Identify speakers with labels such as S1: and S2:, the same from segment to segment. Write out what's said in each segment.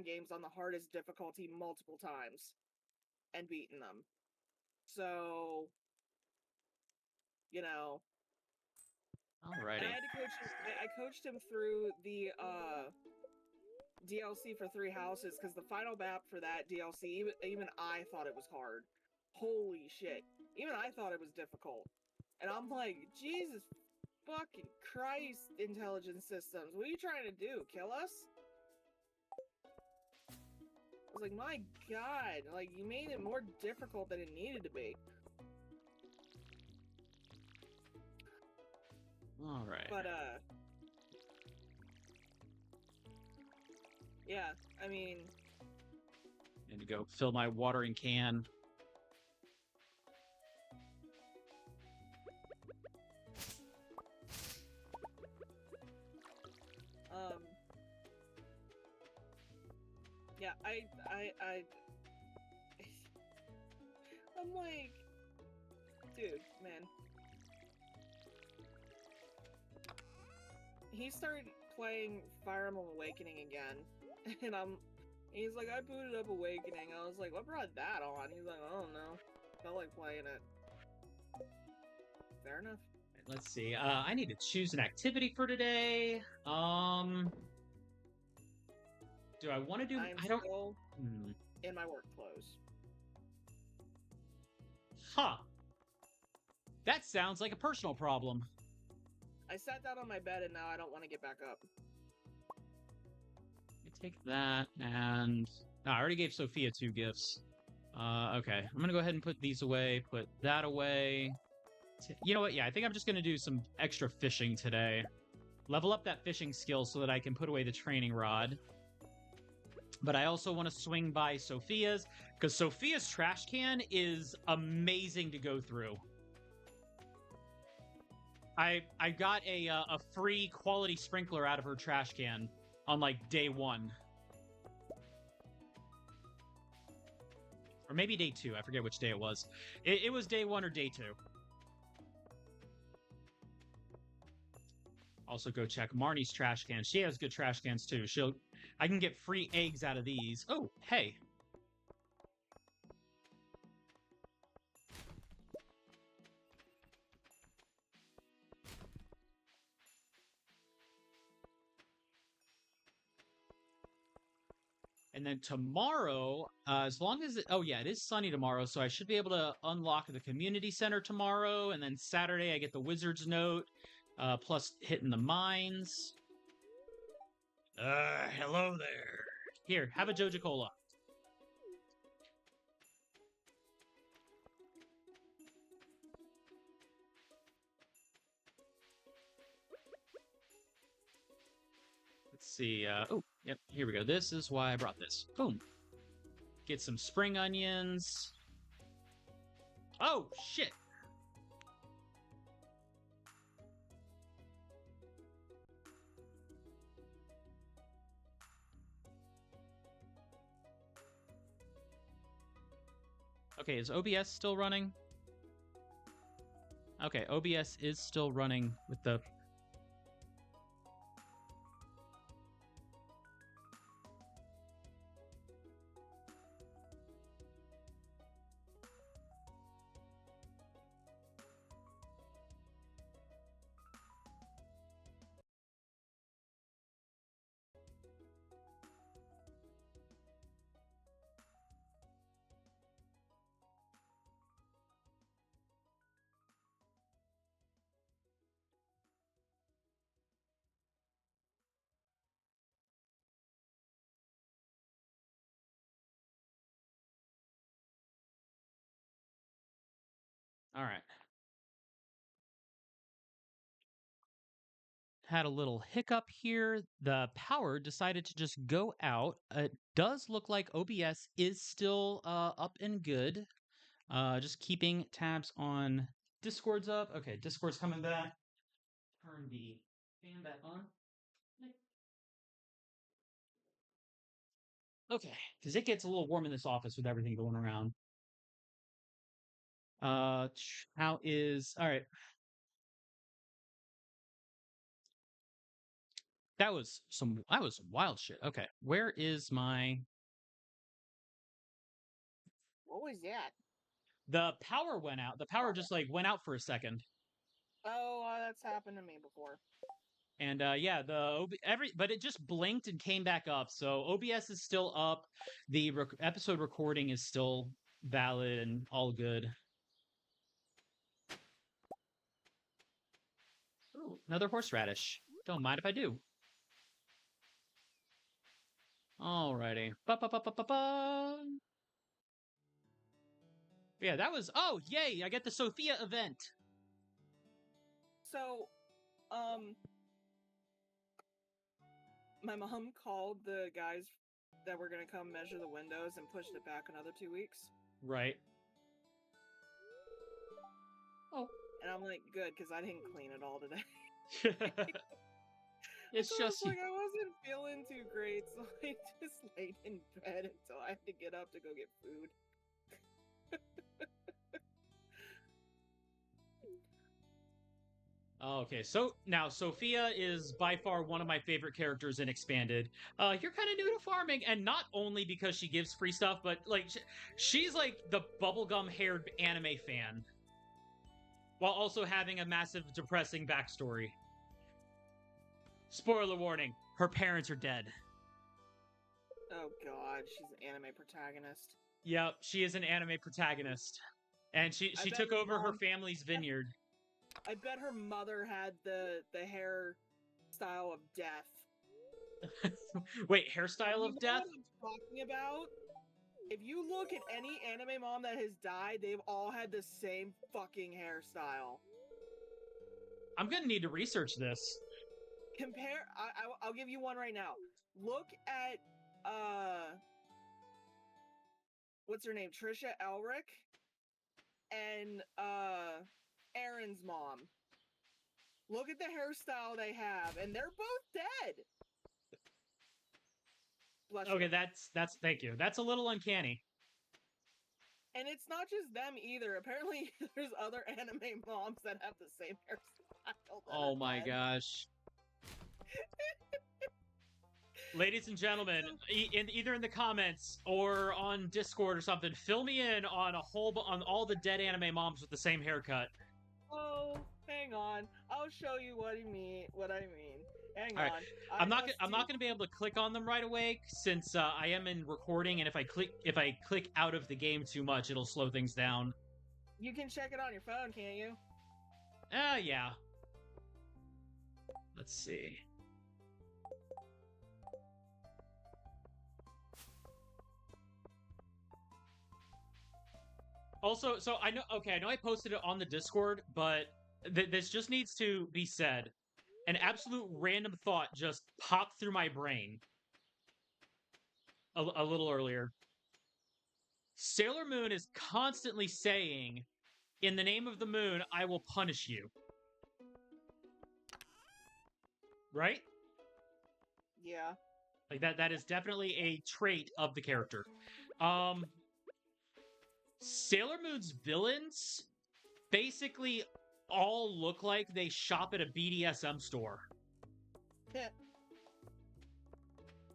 S1: farm games on the hardest difficulty multiple times and beaten them. So, you know.
S2: Alrighty.
S1: And I had to coach him. I coached him through the DLC for 3 Houses, because the final map for that DLC, even I thought it was hard. Holy shit. Even I thought it was difficult. And I'm like, Jesus fucking Christ, intelligence systems. What are you trying to do? Kill us? I was like, my god. Like, you made it more difficult than it needed to be.
S2: Alright.
S1: But, yeah, I mean...
S2: Need to go fill my watering can.
S1: Yeah, I'm like... Dude, man. He started playing Fire Emblem Awakening again, and he's like, I booted up Awakening. I was like, what brought that on? He's like, I don't know. Felt like playing it. Fair enough.
S2: Let's see. I need to choose an activity for today. Do I want to do...
S1: I'm still in my work clothes.
S2: Huh. That sounds like a personal problem.
S1: I sat down on my bed and now I don't want to get back up.
S2: Let me take that and... Oh, I already gave Sophia 2 gifts. Okay. I'm gonna go ahead and put these away, put that away. You know what? Yeah, I think I'm just gonna do some extra fishing today. Level up that fishing skill so that I can put away the training rod. But I also want to swing by Sophia's, because Sophia's trash can is amazing to go through. I got a free quality sprinkler out of her trash can on, like, day 1. Or maybe day 2. I forget which day it was. It was day 1 or day 2. Also go check Marnie's trash can. She has good trash cans, too. I can get free eggs out of these. Oh, hey. And then tomorrow, as long as it... Oh, yeah, it is sunny tomorrow, so I should be able to unlock the community center tomorrow. And then Saturday, I get the wizard's note, plus hitting the mines. Hello there. Here, have a Joja Cola. Let's see. Oh, yep, here we go. This is why I brought this. Boom. Get some spring onions. Oh, shit. Okay, is OBS still running? Okay, OBS is still running with the... All right. Had a little hiccup here. The power decided to just go out. It does look like OBS is still up and good. Just keeping tabs on Discord's up. Okay, Discord's coming back. Turn the fan back on. Okay, because it gets a little warm in this office with everything going around. How is... All right. That was some wild shit. Okay, where is my...
S1: What was that?
S2: The power went out. The power just like went out for a second.
S1: Oh, that's happened to me before.
S2: And yeah, but it just blinked and came back up. So OBS is still up. The episode recording is still valid and all good. Ooh, another horseradish. Don't mind if I do. Alrighty. Ba-ba-ba-ba-ba-ba. Yeah, that was... Oh, yay! I get the Sophia event.
S1: So, my mom called the guys that were gonna come measure the windows and pushed it back another 2 weeks.
S2: Right. Oh.
S1: And I'm like, good, because I didn't clean it all today.
S2: It's just...
S1: like, I wasn't feeling too great, so I just laid in bed until I had to get up to go get food.
S2: Okay, so now Sophia is by far one of my favorite characters in Expanded. You're kind of new to farming, and not only because she gives free stuff, but like she's like the bubblegum-haired anime fan, while also having a massive depressing backstory. Spoiler warning: her parents are dead.
S1: Oh god, she's an anime protagonist.
S2: Yep, she is an anime protagonist, and she took over her family's vineyard.
S1: I bet her mother had the hairstyle of death.
S2: Wait, hairstyle of death?
S1: What I'm talking about? If you look at any anime mom that has died, they've all had the same fucking hairstyle.
S2: I'm gonna need to research this.
S1: Compare. I'll give you one right now. Look at what's her name? Trisha Elric and Aaron's mom. Look at the hairstyle they have, and they're both dead. Bless
S2: Okay,
S1: you.
S2: that's thank you. That's a little uncanny.
S1: And it's not just them either. Apparently, there's other anime moms that have the same hairstyle.
S2: Oh my gosh. Ladies and gentlemen, either in the comments or on Discord or something, fill me in on on all the dead anime moms with the same haircut.
S1: Oh, hang on. I'll show you what I mean. Hang
S2: all right.
S1: on.
S2: I'm not going to be able to click on them right away since I am in recording, and if I click out of the game too much, it'll slow things down.
S1: You can check it on your phone, can't you?
S2: Yeah. Let's see. Also, so I know I posted it on the Discord, but this just needs to be said. An absolute random thought just popped through my brain a little earlier. Sailor Moon is constantly saying, "In the name of the moon, I will punish you." Right?
S1: Yeah.
S2: Like that is definitely a trait of the character. Sailor Moon's villains basically all look like they shop at a BDSM store.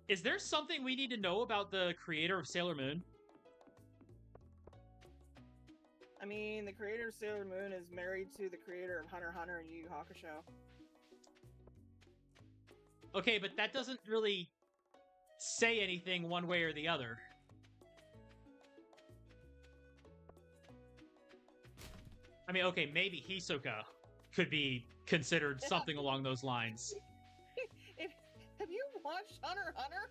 S2: Is there something we need to know about the creator of Sailor Moon?
S1: I mean, the creator of Sailor Moon is married to the creator of Hunter x Hunter and Yu Yu Hakusho.
S2: Okay, but that doesn't really say anything one way or the other. I mean, okay, maybe Hisoka could be considered something along those lines.
S1: Have you watched Hunter x Hunter?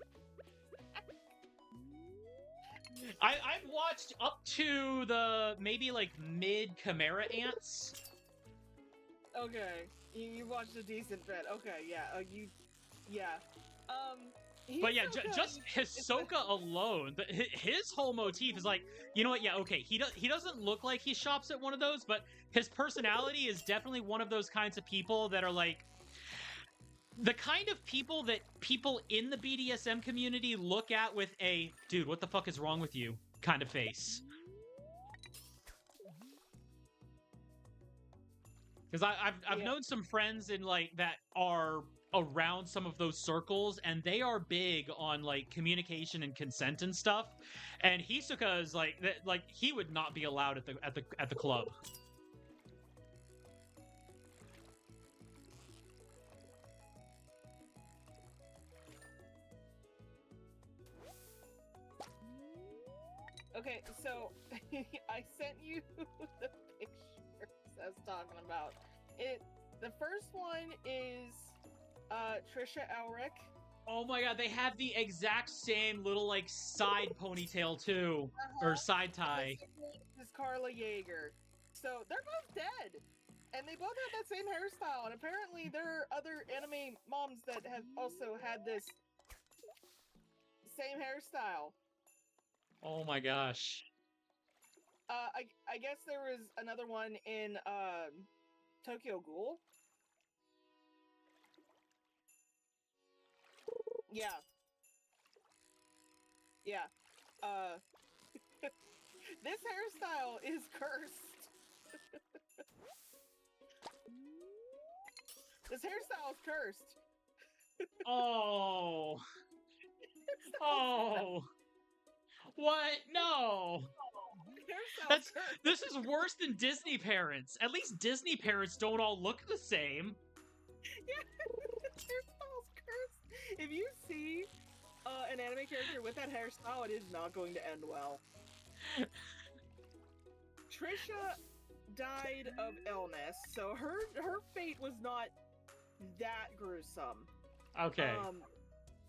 S2: I've watched up to the maybe like mid Chimera Ants.
S1: Okay, you watched a decent bit. Okay, yeah,
S2: But yeah, just Hisoka alone, his whole motif is like, you know what? Yeah, okay, he doesn't look like he shops at one of those, but his personality is definitely one of those kinds of people that are like the kind of people that people in the BDSM community look at with a "dude, what the fuck is wrong with you?" kind of face. Because I've known some friends in like that are around some of those circles, and they are big on like communication and consent and stuff. And Hisoka is like he would not be allowed at the club.
S1: Okay, so I sent you the pictures I was talking about. The first one is Trisha Elric.
S2: Oh my god, they have the exact same little like side ponytail too, or side tie.
S1: This is Carla Yeager. So they're both dead, and they both have that same hairstyle. And apparently, there are other anime moms that have also had this same hairstyle.
S2: Oh my gosh.
S1: I guess there was another one in Tokyo Ghoul. Yeah. Yeah. This hairstyle is cursed. This hairstyle is cursed.
S2: Oh. Oh. What? No. This is worse than Disney parents. At least Disney parents don't all look the same.
S1: Yeah, hairstyle's cursed. If you see an anime character with that hairstyle, it is not going to end well. Trisha died of illness, so her fate was not that gruesome.
S2: Okay.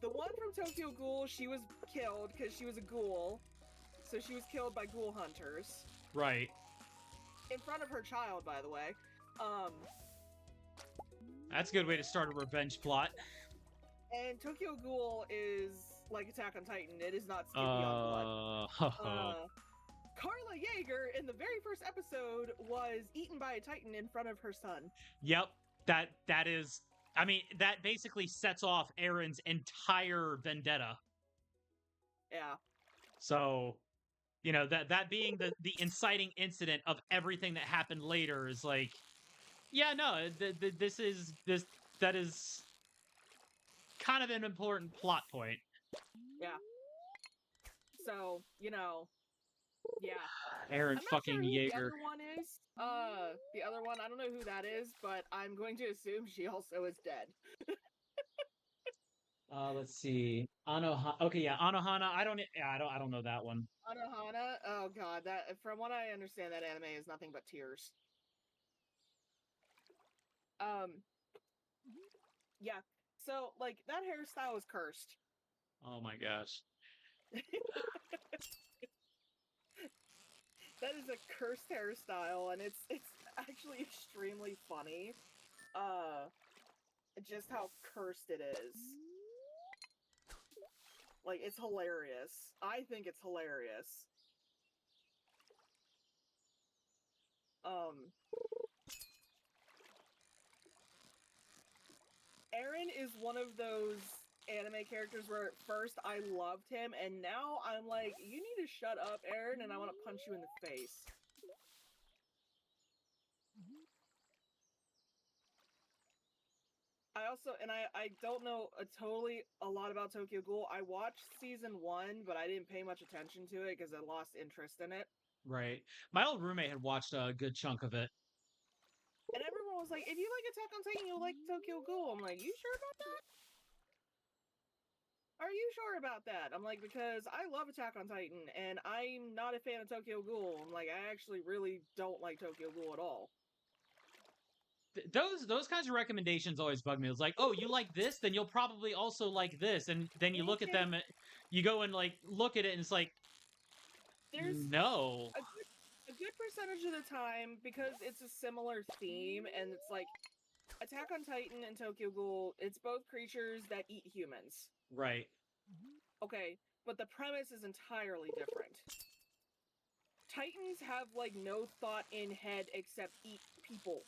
S1: The one from Tokyo Ghoul, she was killed because she was a ghoul. So she was killed by ghoul hunters.
S2: Right.
S1: In front of her child, by the way.
S2: That's a good way to start a revenge plot.
S1: And Tokyo Ghoul is like Attack on Titan. It is not skin beyond blood. Carla Yeager, in the very first episode, was eaten by a Titan in front of her son.
S2: Yep. That is... I mean, that basically sets off Aaron's entire vendetta.
S1: Yeah.
S2: So... You know, that being the inciting incident of everything that happened later is like, yeah, no, that is kind of an important plot point.
S1: Yeah. So, you know, yeah.
S2: Aaron fucking Yeager.
S1: The other one is. The other one, I don't know who that is, but I'm going to assume she also is dead.
S2: Let's see. Anohana. Okay, yeah, Anohana. I don't know that one.
S1: Anohana. Oh god, that from what I understand, that anime is nothing but tears. Yeah. So like that hairstyle is cursed.
S2: Oh my gosh.
S1: That is a cursed hairstyle, and it's actually extremely funny. Just how cursed it is. Like, it's hilarious. I think it's hilarious. Aaron is one of those anime characters where at first I loved him, and now I'm like, you need to shut up, Aaron, and I want to punch you in the face. I don't know a lot about Tokyo Ghoul. I watched season 1, but I didn't pay much attention to it because I lost interest in it.
S2: Right. My old roommate had watched a good chunk of it.
S1: And everyone was like, if you like Attack on Titan, you'll like Tokyo Ghoul. I'm like, you sure about that? Are you sure about that? I'm like, because I love Attack on Titan, and I'm not a fan of Tokyo Ghoul. I'm like, I actually really don't like Tokyo Ghoul at all.
S2: Those kinds of recommendations always bug me. It's like, oh, you like this, then you'll probably also like this, and then you look at them, you go and like look at it, and it's like, no.
S1: A good percentage of the time, because it's a similar theme, and it's like Attack on Titan and Tokyo Ghoul, it's both creatures that eat humans.
S2: Right.
S1: Okay, but the premise is entirely different. Titans have like no thought in head except eat people.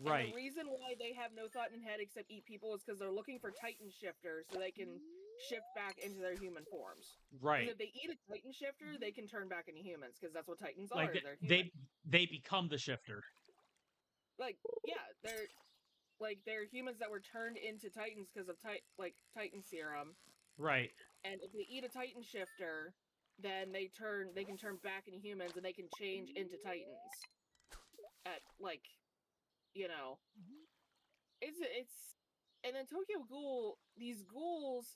S2: Right.
S1: And the reason why they have no thought in head except eat people is because they're looking for Titan shifters so they can shift back into their human forms.
S2: Right.
S1: If they eat a Titan shifter, they can turn back into humans because that's what Titans are.
S2: Like
S1: they
S2: become the shifter.
S1: Like, yeah, they're like they're humans that were turned into Titans because of Titan serum.
S2: Right.
S1: And if they eat a Titan shifter, then they can turn back into humans and they can change into Titans. At like, you know, it's and then Tokyo Ghoul, these ghouls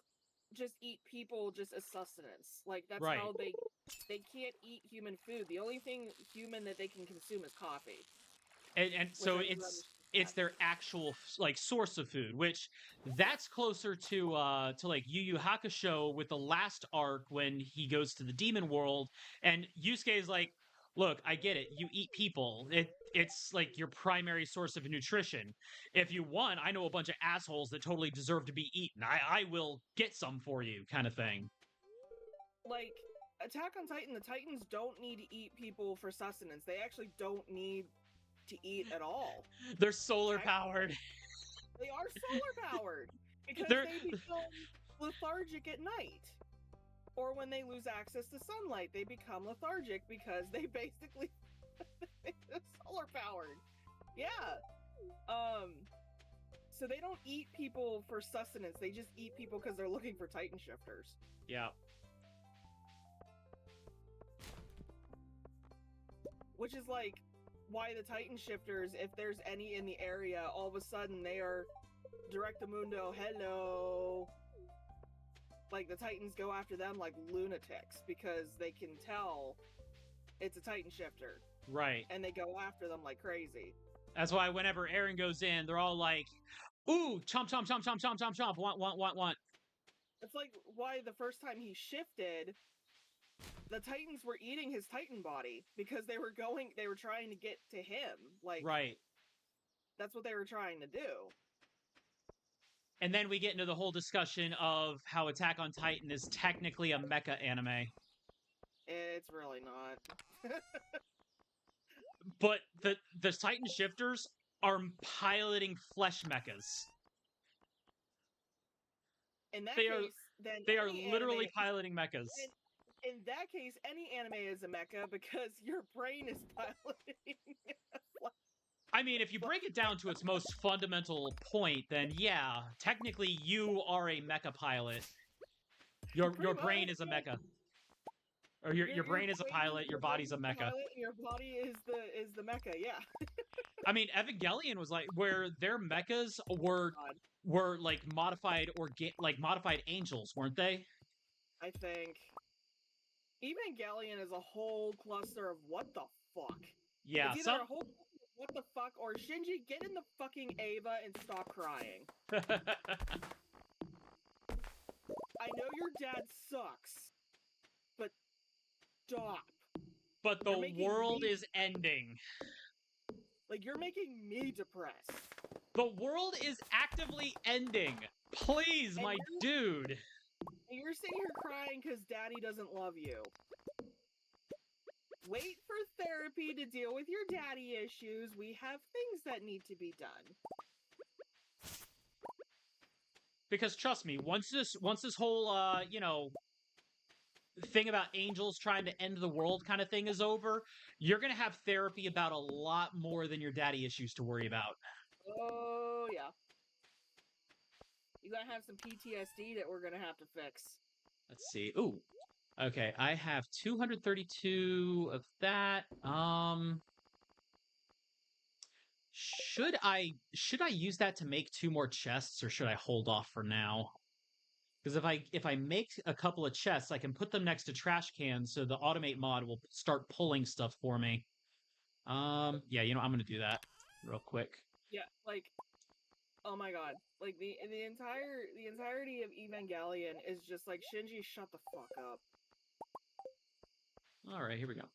S1: just eat people just as sustenance. Like that's
S2: Right.
S1: how they can't eat human food. The only thing human that they can consume is coffee.
S2: And so
S1: I never
S2: it's
S1: understood
S2: their actual like source of food, which that's closer to like Yu Yu Hakusho with the last arc when he goes to the demon world and Yusuke is like, look, I get it, you eat people, it's like your primary source of nutrition. If you want, I know a bunch of assholes that totally deserve to be eaten. I will get some for you, kind of thing.
S1: like Attack on Titan, the Titans don't need to eat people for sustenance. They actually don't need to eat at all.
S2: They're solar powered.
S1: They are solar powered because
S2: They're
S1: they become lethargic at night. Or when they lose access to sunlight, they become lethargic because they basically solar powered. Yeah. So they don't eat people for sustenance. They just eat people because they're looking for Titan shifters.
S2: yeah.
S1: Which is like why the Titan shifters, if there's any in the area, all of a sudden they are directamundo, hello. Like the Titans go after them like lunatics because they can tell it's a Titan shifter.
S2: Right.
S1: And they go after them like crazy.
S2: That's why whenever Aaron goes in, they're all like, ooh, chomp, chomp, chomp, chomp, chomp, chomp, chomp, want.
S1: It's like why the first time he shifted, the Titans were eating his Titan body because they were trying to get to him. Like,
S2: right.
S1: That's what they were trying to do.
S2: And then we get into the whole discussion of how Attack on Titan is technically a mecha anime.
S1: It's really not.
S2: But the Titan shifters are piloting flesh mechas.
S1: In that
S2: They
S1: case, then
S2: they are literally piloting mechas.
S1: In that case, any anime is a mecha because your brain is piloting.
S2: I mean, if you break it down to its most fundamental point, then yeah, technically you are a mecha pilot. Your brain is a mecha. Or your brain is a pilot, your body's a mecha.
S1: Pilot, and your body is the mecha, yeah.
S2: I mean, Evangelion was like where their mechas were like modified modified angels, weren't they?
S1: I think Evangelion is a whole cluster of what the fuck.
S2: Yeah,
S1: it's either a whole what the fuck or Shinji, get in the fucking Ava and stop crying. I know your dad sucks, but stop.
S2: But the world is ending.
S1: Like, you're making me depressed.
S2: The world is actively ending. Please, my dude.
S1: And you're sitting here crying because daddy doesn't love you. Wait for therapy to deal with your daddy issues. We have things that need to be done.
S2: Because trust me, once this whole thing about angels trying to end the world kind of thing is over, you're gonna have therapy about a lot more than your daddy issues to worry about.
S1: Oh yeah. You're gonna have some PTSD that we're gonna have to fix.
S2: Let's see. Ooh. Okay, I have 232 of that. Should I use that to make 2 more chests, or should I hold off for now? Because if I make a couple of chests, I can put them next to trash cans, so the automate mod will start pulling stuff for me. Yeah, I'm gonna do that real quick.
S1: Yeah, like, oh my god, like the entirety of Evangelion is just like, Shinji, shut the fuck up.
S2: All right, here we go.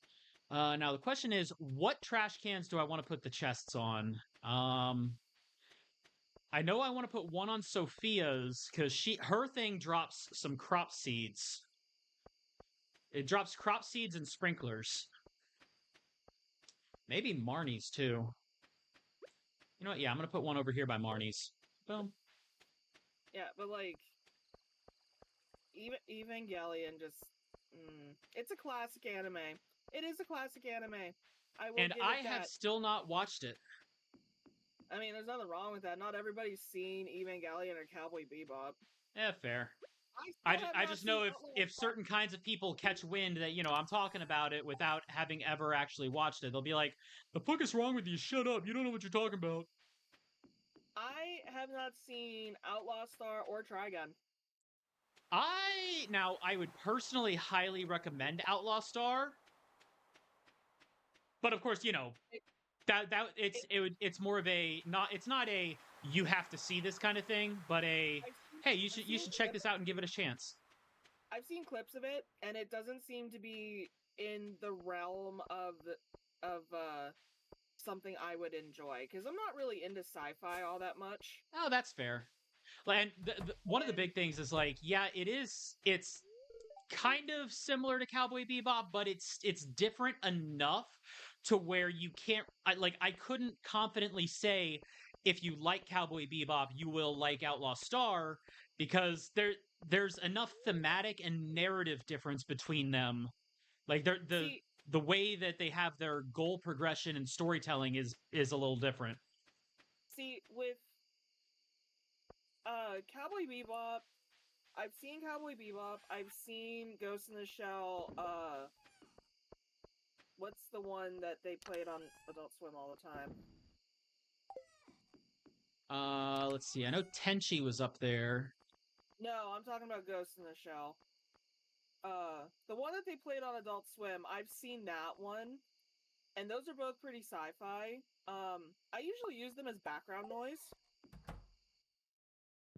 S2: Now the question is, what trash cans do I want to put the chests on? I know I want to put one on Sophia's because her thing drops some crop seeds. It drops crop seeds and sprinklers. Maybe Marnie's too. You know what? Yeah, I'm gonna put one over here by Marnie's. Boom.
S1: Yeah, but like, Evangelion just, it's a classic anime. It is a classic anime.
S2: I have still not watched it.
S1: I mean, there's nothing wrong with that. Not everybody's seen Evangelion or Cowboy Bebop.
S2: Fair.
S1: I still have
S2: I
S1: not
S2: just
S1: seen
S2: know
S1: Outlaw
S2: if
S1: Star.
S2: certain kinds of people catch wind that, you know, I'm talking about it without having ever actually watched it, they'll be like, the fuck is wrong with you? Shut up. You don't know what you're talking about.
S1: I have not seen Outlaw Star or Trigun.
S2: I would personally highly recommend Outlaw Star. But of course, you know, it's more of a it's not a you have to see this kind of thing, but a hey,
S1: I've
S2: you
S1: seen
S2: should check this
S1: clips.
S2: out and give it a chance.
S1: I've seen clips of it, and it doesn't seem to be in the realm of something I would enjoy, because I'm not really into sci-fi all that much.
S2: Oh, that's fair. And one of the big things is like, yeah, it's kind of similar to Cowboy Bebop, but it's different enough to where you can't I couldn't confidently say if you like Cowboy Bebop, you will like Outlaw Star because there's enough thematic and narrative difference between them. Like
S1: See,
S2: the way that they have their goal progression and storytelling is a little different.
S1: with Cowboy Bebop, I've seen Cowboy Bebop. I've seen Ghost in the Shell. What's the one that they played on Adult Swim all the time?
S2: Let's see. I know Tenchi was up there.
S1: No, I'm talking about Ghost in the Shell. The one that they played on Adult Swim, I've seen that one, and those are both pretty sci-fi. I usually use them as background noise.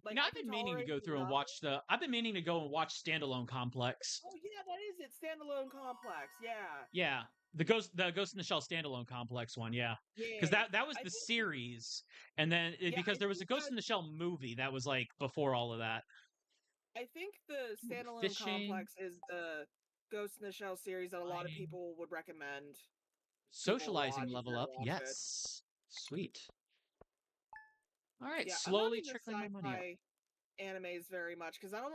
S1: Like,
S2: You know,
S1: I
S2: I've
S1: can
S2: been meaning to
S1: tolerate
S2: go through and watch the. I've been meaning to go and watch Standalone Complex.
S1: Oh yeah, that is it. Standalone Complex. Yeah.
S2: Yeah, the Ghost in the Shell Standalone Complex one. Yeah, because
S1: Yeah.
S2: that was
S1: I
S2: the
S1: think.
S2: series, and then
S1: Yeah,
S2: because
S1: I
S2: there was a
S1: think
S2: Ghost
S1: that.
S2: in the Shell movie that was like before all of that.
S1: I think the
S2: Ooh,
S1: Standalone
S2: fishing,
S1: Complex is the Ghost in the Shell series that a lot of
S2: mining,
S1: people would recommend people
S2: socializing
S1: watch if
S2: level
S1: they're
S2: up.
S1: gonna watch it.
S2: Yes, sweet. All right,
S1: Yeah, I'm not
S2: slowly
S1: into
S2: trickling my money up.
S1: sci-fi animes very much because I don't